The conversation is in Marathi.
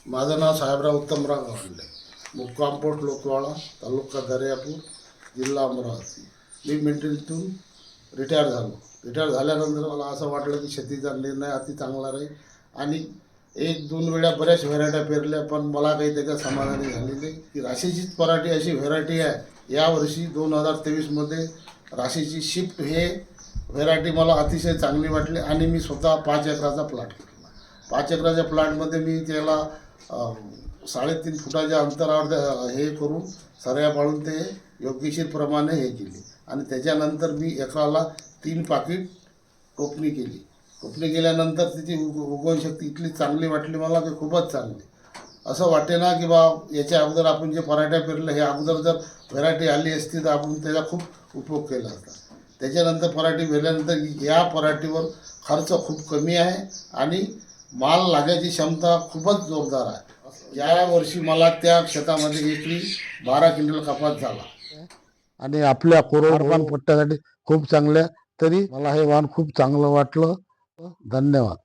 माझं नाव साहेबराव उत्तमराव गावंडे, मुक्काम पोस्ट लोकवाडा, तालुका दर्यापूर, जिल्हा अमरावती. मी मिलिटरीतून रिटायर झालो. रिटायर झाल्यानंतर मला असं वाटलं की शेतीचा निर्णय अति चांगला राहील आणि एक दोन वेळा बऱ्याच व्हेरायट्या पेरल्या, पण मला काही त्याच्यात समाधानी झाली नाही. की राशीचीच पराठी अशी व्हेरायटी आहे. यावर्षी 2023मध्ये राशीची शिफ्ट हे व्हेरायटी मला अतिशय चांगली वाटली आणि मी स्वतः 5 एकराचा प्लॉट केला. 5 एकराच्या प्लॉटमध्ये मी त्याला 3.5 फुटाच्या अंतरावर हे करून सऱ्या पाडून ते योग्यशीरप्रमाणे हे केली आणि त्याच्यानंतर मी एकराला 3 पाकीट टोपणी केली. टोपणी केल्यानंतर तिची उगवणशक्ती इतकी चांगली वाटली मला की खूपच चांगली. असं वाटे ना की बा याच्या अगोदर आपण जे पराठ्या पेरलं हे अगोदर जर व्हेरायटी आली असती तर आपण त्याचा खूप उपयोग केला असता. त्याच्यानंतर पराठी पेरल्यानंतर या पराठीवर खर्च खूप कमी आहे आणि माल लागायची क्षमता खूपच जोरदार आहे. या वर्षी मला त्या शेतामध्ये एकरी 12 क्विंटल कपास झाला आणि आपल्या कोरडवान पट्ट्यासाठी खूप चांगल्या. तरी मला हे वाण खूप चांगलं वाटलं. धन्यवाद.